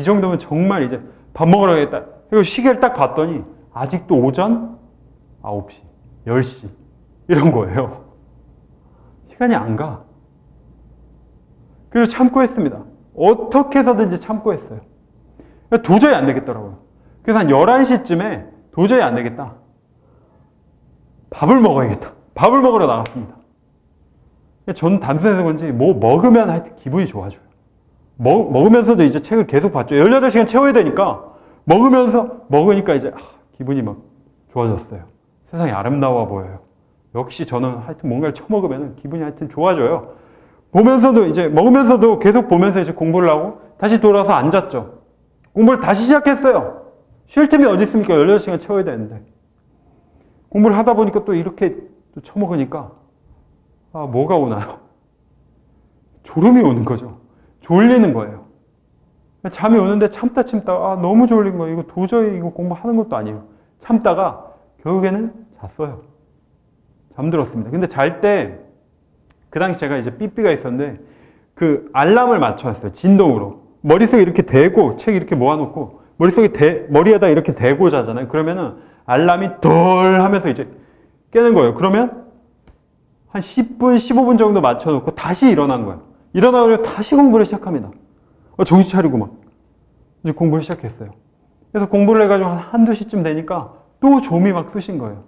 이 정도면 정말 이제 밥 먹으러 가겠다. 그리고 시계를 딱 봤더니 아직도 오전 9시, 10시 이런 거예요. 시간이 안 가. 그래서 참고 했습니다. 어떻게 해서든지 참고 했어요. 도저히 안 되겠더라고요. 그래서 한 11시쯤에 도저히 안 되겠다. 밥을 먹어야겠다. 밥을 먹으러 나갔습니다. 저는 단순해서 그런지 뭐 먹으면 하여튼 기분이 좋아져요. 먹으면서도 이제 책을 계속 봤죠. 18시간 채워야 되니까 먹으니까 이제 기분이 막 좋아졌어요. 세상이 아름다워 보여요. 역시 저는 하여튼 뭔가를 처먹으면 기분이 하여튼 좋아져요. 먹으면서도 계속 보면서 이제 공부를 하고 다시 돌아서 앉았죠. 공부를 다시 시작했어요. 쉴 틈이 어디 있습니까? 18시간 채워야 되는데. 공부를 하다 보니까 또 이렇게 또 처먹으니까 뭐가 오나요? 졸음이 오는 거죠. 졸리는 거예요. 잠이 오는데 참다 너무 졸린 거예요. 이거 도저히 공부하는 것도 아니에요. 참다가 결국에는 잤어요. 잠들었습니다. 근데 잘 때 그 당시 제가 이제 삐삐가 있었는데 그 알람을 맞춰놨어요. 진동으로. 머릿속에 이렇게 대고 책 이렇게 모아놓고 머리에다 이렇게 대고 자잖아요. 그러면은 알람이 덜 하면서 이제 깨는 거예요. 그러면 한 10분, 15분 정도 맞춰놓고 다시 일어난 거예요. 일어나서 다시 공부를 시작합니다. 정신 차리고 막 이제 공부를 시작했어요. 그래서 공부를 해가지고 한두 시쯤 되니까 또 좀이 막 쑤신 거예요.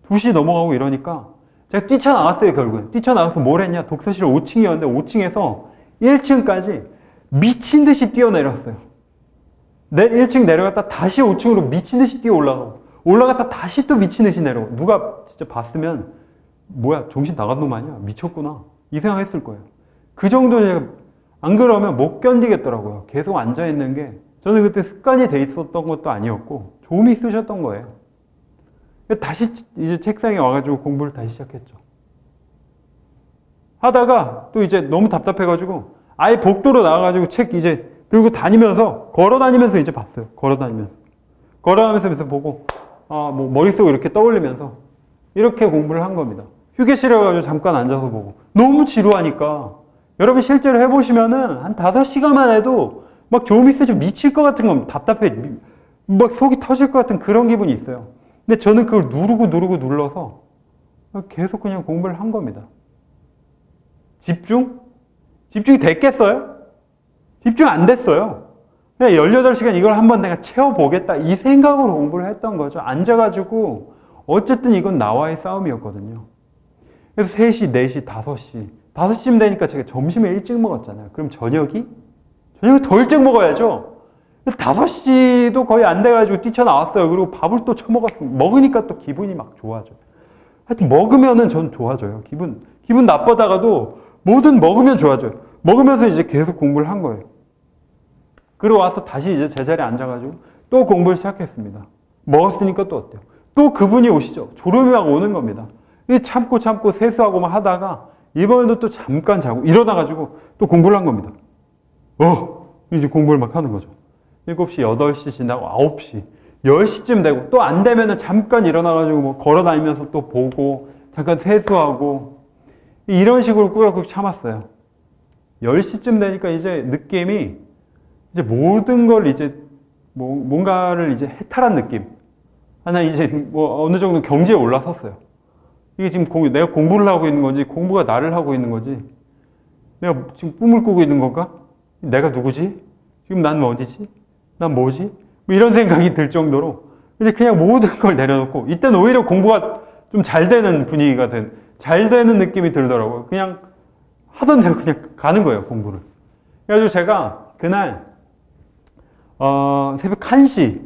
2시 넘어가고 이러니까 제가 뛰쳐나왔어요. 결국은 뛰쳐나와서 뭘 했냐, 독서실 5층이었는데 5층에서 1층까지 미친 듯이 뛰어내렸어요. 1층 내려갔다 다시 5층으로 미친 듯이 뛰어 올라갔다 다시 또 미친 듯이 내려오고. 누가 진짜 봤으면 뭐야, 정신 나간 놈 아니야, 미쳤구나 이 생각했을 거예요. 그 정도 제가 안 그러면 못 견디겠더라고요. 계속 앉아있는 게 저는 그때 습관이 돼 있었던 것도 아니었고 좀이 쓰셨던 거예요. 다시 이제 책상에 와가지고 공부를 다시 시작했죠. 하다가 또 이제 너무 답답해가지고 아예 복도로 나와가지고 책 이제 들고 걸어다니면서 이제 봤어요. 걸어다니면서 보고 뭐 머릿속에 이렇게 떠올리면서 이렇게 공부를 한 겁니다. 휴게실에 가가지고 잠깐 앉아서 보고 너무 지루하니까. 여러분 실제로 해보시면은 한 5시간만 해도 막 조미스죠. 미칠 것 같은 건 답답해. 막 속이 터질 것 같은 그런 기분이 있어요. 근데 저는 그걸 눌러서 계속 그냥 공부를 한 겁니다. 집중이 됐겠어요? 집중 안 됐어요. 그냥 18시간 이걸 한번 내가 채워보겠다 이 생각으로 공부를 했던 거죠. 앉아가지고 어쨌든 이건 나와의 싸움이었거든요. 그래서 3시, 4시, 5시 5시쯤 되니까 제가 점심을 일찍 먹었잖아요. 그럼 저녁이 더 일찍 먹어야죠. 5시도 거의 안 돼가지고 뛰쳐나왔어요. 그리고 밥을 또 처먹었어요. 먹으니까 또 기분이 막 좋아져요. 하여튼 먹으면은 전 좋아져요. 기분 나쁘다가도 뭐든 먹으면 좋아져요. 먹으면서 이제 계속 공부를 한 거예요. 그리고 와서 다시 이제 제자리에 앉아가지고 또 공부를 시작했습니다. 먹었으니까 또 어때요? 또 그분이 오시죠. 졸음이 막 오는 겁니다. 참고 세수하고 막 하다가 이번에도 또 잠깐 자고 일어나가지고 또 공부를 한 겁니다. 이제 공부를 막 하는 거죠. 7시, 8시 지나고 9시, 10시쯤 되고 또 안 되면은 잠깐 일어나가지고 뭐 걸어다니면서 또 보고 잠깐 세수하고 이런 식으로 꾸역꾸역 참았어요. 10시쯤 되니까 이제 느낌이 이제 모든 걸 이제 뭔가를 이제 해탈한 느낌. 하나 이제 뭐 어느 정도 경지에 올라섰어요. 이게 지금 내가 공부를 하고 있는 건지 공부가 나를 하고 있는 건지 내가 지금 꿈을 꾸고 있는 건가? 내가 누구지? 지금 난 어디지? 난 뭐지? 뭐 이런 생각이 들 정도로 이제 그냥 모든 걸 내려놓고 이때는 오히려 공부가 좀 잘 되는 분위기가 잘 되는 느낌이 들더라고요. 그냥 하던 대로 그냥 가는 거예요, 공부를. 그래가지고 제가 그날 새벽 1시가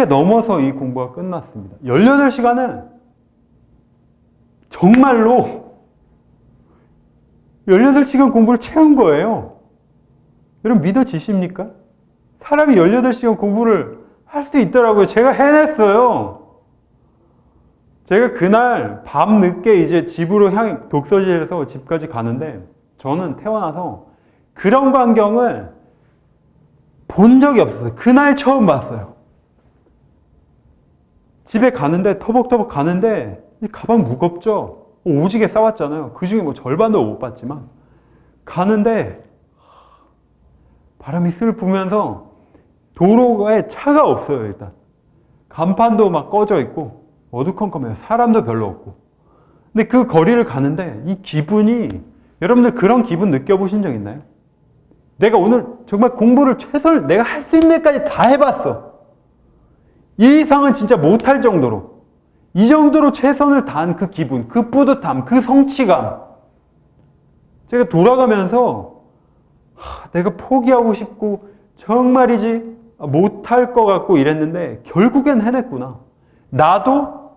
넘어서 이 공부가 끝났습니다. 18시간을 정말로 18시간 공부를 채운 거예요. 여러분 믿어지십니까? 사람이 18시간 공부를 할 수 있더라고요. 제가 해냈어요. 제가 그날 밤늦게 이제 독서실에서 집까지 가는데 저는 태어나서 그런 광경을 본 적이 없었어요. 그날 처음 봤어요. 집에 가는데 터벅터벅 가는데 이 가방 무겁죠? 오지게 싸왔잖아요. 그 중에 뭐 절반도 못 봤지만 가는데 바람이 슬 부면서 도로에 차가 없어요, 일단. 간판도 막 꺼져 있고 어두컴컴해요. 사람도 별로 없고. 근데 그 거리를 가는데 이 기분이, 여러분들 그런 기분 느껴보신 적 있나요? 내가 오늘 정말 공부를 최선을 내가 할 수 있는 데까지 다 해봤어. 이 이상은 진짜 못할 정도로, 이 정도로 최선을 다한 그 기분, 그 뿌듯함, 그 성취감. 제가 돌아가면서 내가 포기하고 싶고 정말이지 못할 것 같고 이랬는데 결국엔 해냈구나. 나도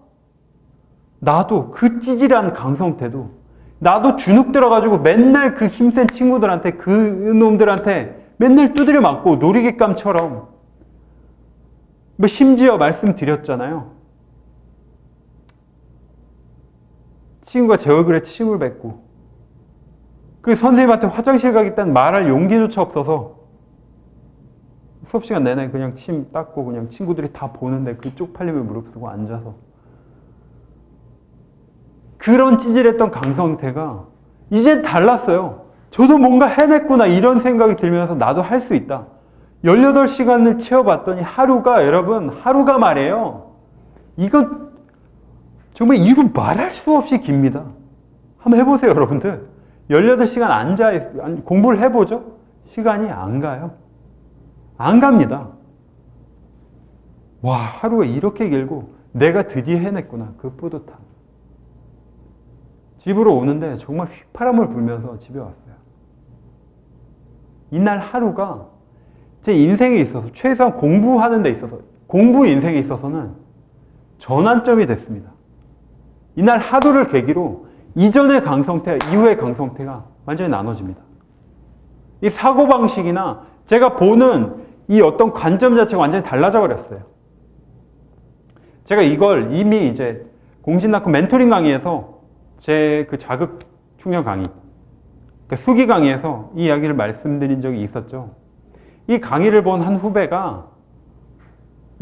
그 찌질한 강성태도, 나도 주눅 들어가지고 맨날 그 힘센 친구들한테, 그 놈들한테 맨날 두드려 맞고 놀이기감처럼, 뭐 심지어 말씀드렸잖아요. 친구가 제 얼굴에 침을 뱉고 그 선생님한테 화장실 가겠다는 말할 용기조차 없어서 수업 시간 내내 그냥 침 닦고 그냥 친구들이 다 보는데 그 쪽팔림을 무릅쓰고 앉아서, 그런 찌질했던 강성태가 이제 달랐어요. 저도 뭔가 해냈구나 이런 생각이 들면서 나도 할 수 있다. 18시간을 채워봤더니 하루가, 여러분 하루가 말이에요. 이거 정말 이루 말할 수 없이 깁니다. 한번 해보세요, 여러분들. 18시간 공부를 해보죠? 시간이 안 가요. 안 갑니다. 와, 하루가 이렇게 길고 내가 드디어 해냈구나. 그 뿌듯함. 집으로 오는데 정말 휘파람을 불면서 집에 왔어요. 이날 하루가 제 인생에 있어서, 최소한 공부하는 데 있어서, 공부 인생에 있어서는 전환점이 됐습니다. 이날 하루를 계기로 이전의 강성태, 이후의 강성태가 완전히 나눠집니다. 이 사고방식이나 제가 보는 이 어떤 관점 자체가 완전히 달라져 버렸어요. 제가 이걸 이미 이제 공신낙후 멘토링 강의에서 제 그 자극 충전 강의, 그러니까 수기 강의에서 이 이야기를 말씀드린 적이 있었죠. 이 강의를 본 한 후배가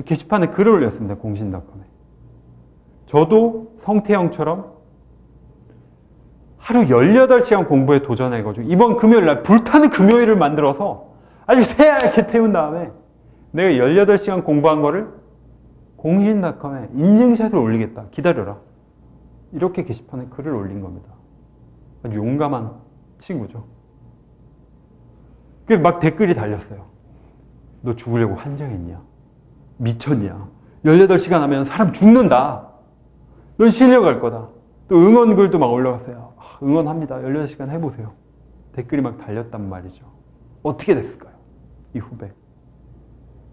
게시판에 글을 올렸습니다. 공신닷컴에. 저도 성태형처럼 하루 18시간 공부에 도전해가지고 이번 금요일날 불타는 금요일을 만들어서 아주 새하얗게 태운 다음에 내가 18시간 공부한 거를 공신닷컴에 인증샷을 올리겠다. 기다려라. 이렇게 게시판에 글을 올린 겁니다. 아주 용감한 친구죠. 막 댓글이 달렸어요. 너 죽으려고 환장했냐? 미쳤냐? 18시간 하면 사람 죽는다. 넌 실려갈 거다. 또 응원글도 막 올라갔어요. 응원합니다. 18시간 해보세요. 댓글이 막 달렸단 말이죠. 어떻게 됐을까요? 이 후배.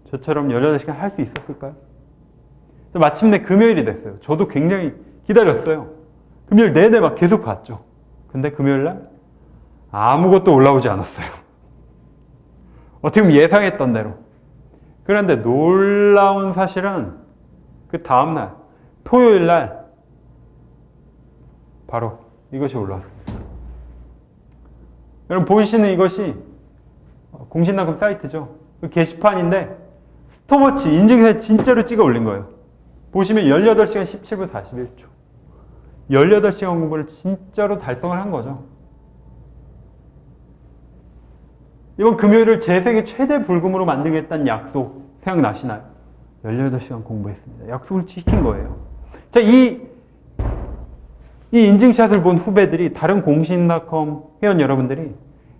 저처럼 18시간 할 수 있었을까요? 마침내 금요일이 됐어요. 저도 굉장히 기다렸어요. 금요일 내내 막 계속 봤죠. 근데 금요일날 아무것도 올라오지 않았어요. 어떻게 보면 예상했던 대로. 그런데 놀라운 사실은 그 다음날 토요일날 바로 이것이 올라왔습니다. 여러분 보이시는 이것이 공신낙후 사이트죠. 그 게시판인데 스톱워치 인증샷 진짜로 찍어 올린 거예요. 보시면 18시간 17분 41초. 18시간 공부를 진짜로 달성을 한 거죠. 이번 금요일을 제 생애 최대 불금으로 만들겠다는 약속 생각나시나요? 18시간 공부했습니다. 약속을 지킨 거예요. 자, 이 인증샷을 본 후배들이, 다른 공신닷컴 회원 여러분들이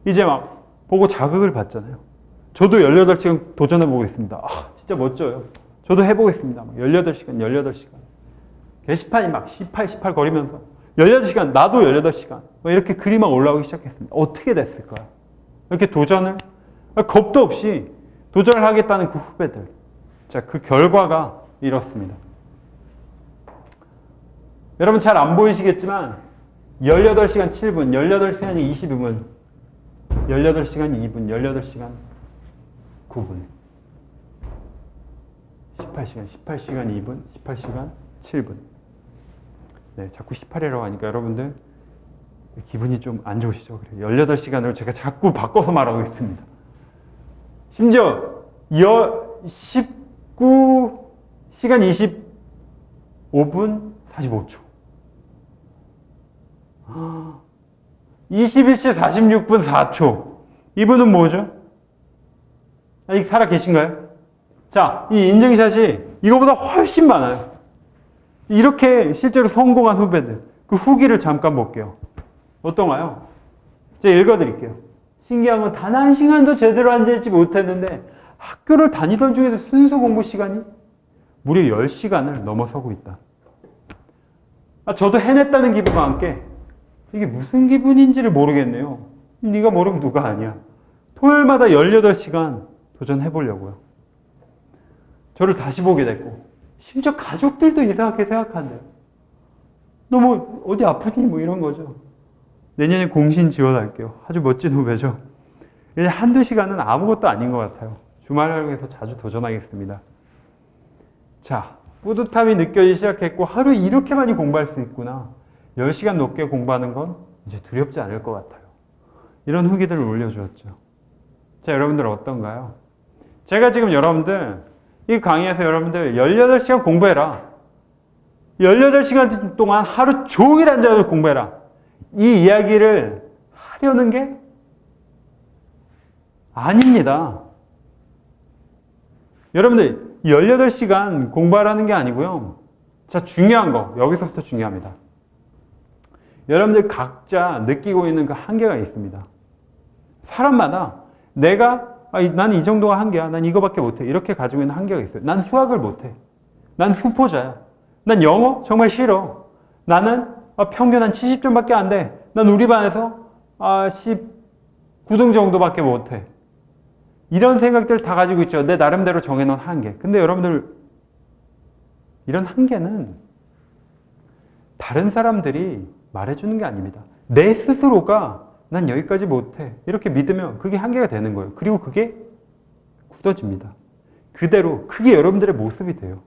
이제 막 보고 자극을 받잖아요. 저도 18시간 도전해보겠습니다. 진짜 멋져요. 저도 해보겠습니다. 18시간. 게시판이 막 18 거리면서 18시간, 나도 18시간. 이렇게 글이 막 올라오기 시작했습니다. 어떻게 됐을까요? 이렇게 도전을, 겁도 없이 도전을 하겠다는 그 후배들. 자, 그 결과가 이렇습니다. 여러분 잘 안 보이시겠지만 18시간 7분, 18시간 22분, 18시간 2분, 18시간 9분, 18시간 2분, 18시간 7분. 네, 자꾸 18이라고 하니까 여러분들 기분이 좀 안 좋으시죠? 그래요. 18시간으로 제가 자꾸 바꿔서 말하고 있습니다. 심지어 19시간 25분 45초. 21시 46분 4초. 이분은 뭐죠? 아직 살아 계신가요? 자, 이 인증샷이 이거보다 훨씬 많아요. 이렇게 실제로 성공한 후배들, 그 후기를 잠깐 볼게요. 어떤가요? 제가 읽어드릴게요. 신기한 건 단 한 시간도 제대로 앉아있지 못했는데 학교를 다니던 중에도 순수 공부 시간이 무려 10시간을 넘어서고 있다. 저도 해냈다는 기분과 함께 이게 무슨 기분인지를 모르겠네요. 네가 모르면 누가 아니야. 토요일마다 18시간 도전해보려고요. 저를 다시 보게 됐고 심지어 가족들도 이상하게 생각한대요. 너 뭐 어디 아프니? 뭐 이런 거죠. 내년에 공신 지원할게요. 아주 멋진 후배죠. 이제 한두 시간은 아무것도 아닌 것 같아요. 주말 활용해서 자주 도전하겠습니다. 자, 뿌듯함이 느껴지기 시작했고 하루 이렇게 많이 공부할 수 있구나. 10시간 넘게 공부하는 건 이제 두렵지 않을 것 같아요. 이런 후기들을 올려주었죠. 자, 여러분들 어떤가요? 제가 지금 여러분들 이 강의에서 여러분들 18시간 공부해라. 18시간 동안 하루 종일 앉아서 공부해라. 이 이야기를 하려는 게 아닙니다. 여러분들 18시간 공부하라는 게 아니고요. 자, 중요한 거 여기서부터 중요합니다. 여러분들 각자 느끼고 있는 그 한계가 있습니다. 사람마다 내가 난 이 정도가 한계야. 난 이거밖에 못해. 이렇게 가지고 있는 한계가 있어요. 난 수학을 못해. 난 수포자야. 난 영어 정말 싫어. 나는 평균 한 70점밖에 안 돼. 난 우리 반에서 19등 정도밖에 못해. 이런 생각들 다 가지고 있죠. 내 나름대로 정해놓은 한계. 근데 여러분들 이런 한계는 다른 사람들이 말해주는 게 아닙니다. 내 스스로가 난 여기까지 못해. 이렇게 믿으면 그게 한계가 되는 거예요. 그리고 그게 굳어집니다. 그대로 그게 여러분들의 모습이 돼요.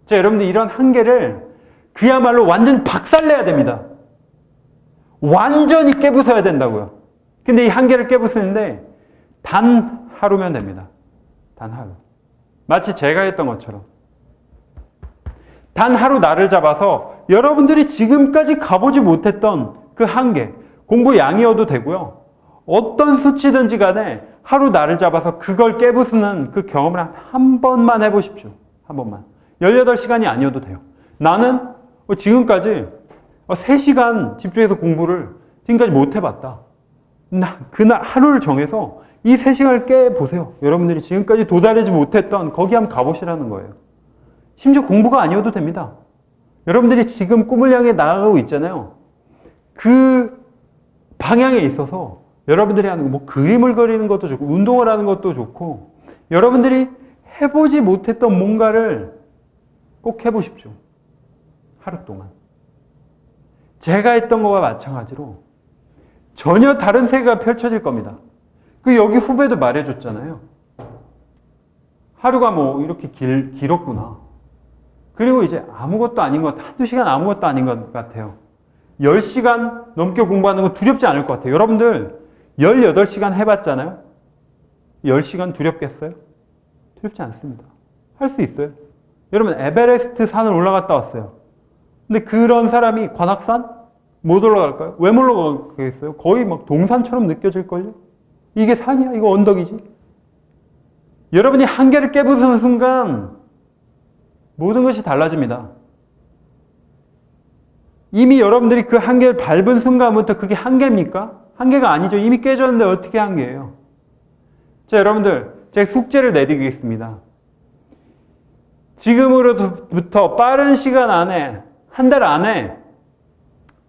자, 여러분들 이런 한계를 그야말로 완전 박살내야 됩니다. 완전히 깨부숴야 된다고요. 근데 이 한계를 깨부수는데 단 하루면 됩니다. 단 하루. 마치 제가 했던 것처럼 단 하루 날을 잡아서 여러분들이 지금까지 가보지 못했던 그 한계, 공부 양이어도 되고요. 어떤 수치든지 간에 하루 날을 잡아서 그걸 깨부수는 그 경험을 한 번만 해보십시오. 한 번만. 18시간이 아니어도 돼요. 나는 지금까지 3시간 집중해서 공부를 지금까지 못 해봤다. 그날 하루를 정해서 이 3시간을 깨보세요. 여러분들이 지금까지 도달하지 못했던 거기 한번 가보시라는 거예요. 심지어 공부가 아니어도 됩니다. 여러분들이 지금 꿈을 향해 나아가고 있잖아요. 그 방향에 있어서 여러분들이 하는 뭐 그림을 그리는 것도 좋고 운동을 하는 것도 좋고 여러분들이 해보지 못했던 뭔가를 꼭 해보십시오. 하루 동안. 제가 했던 거와 마찬가지로 전혀 다른 세계가 펼쳐질 겁니다. 그 여기 후배도 말해줬잖아요. 하루가 뭐 이렇게 길었구나. 그리고 이제 아무것도 아닌 것 같아요. 한두 시간 아무것도 아닌 것 같아요. 10시간 넘게 공부하는 건 두렵지 않을 것 같아요. 여러분들 18시간 해봤잖아요. 10시간 두렵겠어요? 두렵지 않습니다. 할 수 있어요. 여러분 에베레스트 산을 올라갔다 왔어요. 근데 그런 사람이 관악산? 못 올라갈까요? 왜 못 올라가겠어요? 거의 막 동산처럼 느껴질걸요? 이게 산이야? 이거 언덕이지? 여러분이 한계를 깨부수는 순간 모든 것이 달라집니다. 이미 여러분들이 그 한계를 밟은 순간부터 그게 한계입니까? 한계가 아니죠. 이미 깨졌는데 어떻게 한계예요? 자, 여러분들 제가 숙제를 내드리겠습니다. 지금으로부터 빠른 시간 안에 한 달 안에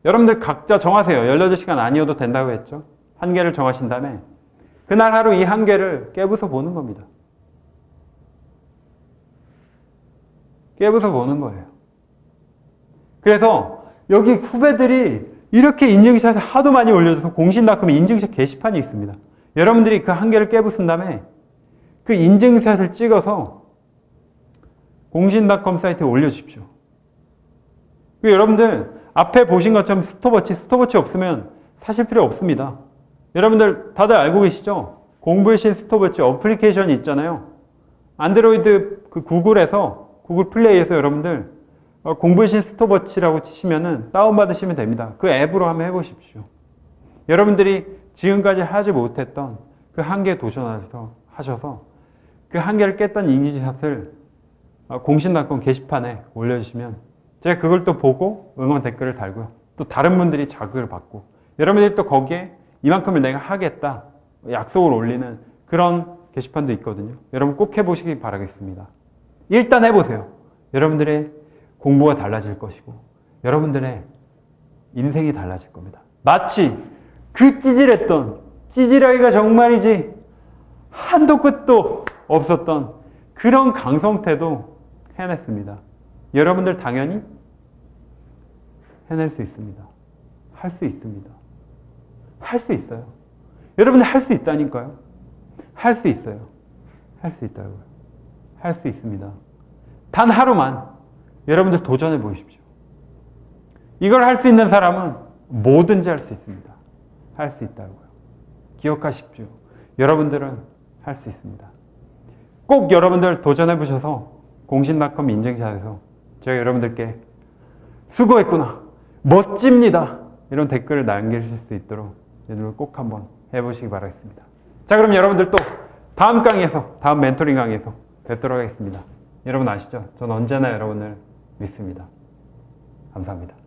여러분들 각자 정하세요. 18시간 아니어도 된다고 했죠. 한계를 정하신 다음에 그날 하루 이 한계를 깨부숴 보는 겁니다. 깨부숴 보는 거예요. 그래서 여기 후배들이 이렇게 인증샷을 하도 많이 올려줘서 공신닷컴에 인증샷 게시판이 있습니다. 여러분들이 그 한계를 깨부순 다음에 그 인증샷을 찍어서 공신닷컴 사이트에 올려주십시오. 여러분들 앞에 보신 것처럼 스톱워치 없으면 사실 필요 없습니다. 여러분들 다들 알고 계시죠? 공부의 신 스톱워치 어플리케이션이 있잖아요. 안드로이드 그 구글에서 구글 플레이에서 여러분들 공부의 신 스톱워치라고 치시면은 다운받으시면 됩니다. 그 앱으로 한번 해보십시오. 여러분들이 지금까지 하지 못했던 그 한계에 도전하셔서 그 한계를 깼던 인증샷을 공신닷컴 게시판에 올려주시면 제가 그걸 또 보고 응원 댓글을 달고요. 또 다른 분들이 자극을 받고 여러분들이 또 거기에 이만큼을 내가 하겠다 약속을 올리는 그런 게시판도 있거든요. 여러분 꼭 해보시기 바라겠습니다. 일단 해보세요. 여러분들의 공부가 달라질 것이고 여러분들의 인생이 달라질 겁니다. 마치 그 찌질하기가 정말이지 한도 끝도 없었던 그런 강성태도 해냈습니다. 여러분들 당연히 해낼 수 있습니다. 할 수 있습니다. 할 수 있어요. 여러분들 할 수 있다니까요. 할 수 있어요. 할 수 있다고요. 할 수 있습니다. 단 하루만 여러분들 도전해 보십시오. 이걸 할 수 있는 사람은 뭐든지 할 수 있습니다. 할 수 있다고요. 기억하십시오. 여러분들은 할 수 있습니다. 꼭 여러분들 도전해 보셔서 공신닷컴 인증샷에서 제가 여러분들께 수고했구나, 멋집니다, 이런 댓글을 남기실 수 있도록 여러분 꼭 한번 해보시기 바라겠습니다. 자, 그럼 여러분들 또 다음 강의에서, 다음 멘토링 강의에서 뵙도록 하겠습니다. 여러분 아시죠? 전 언제나 여러분을 믿습니다. 감사합니다.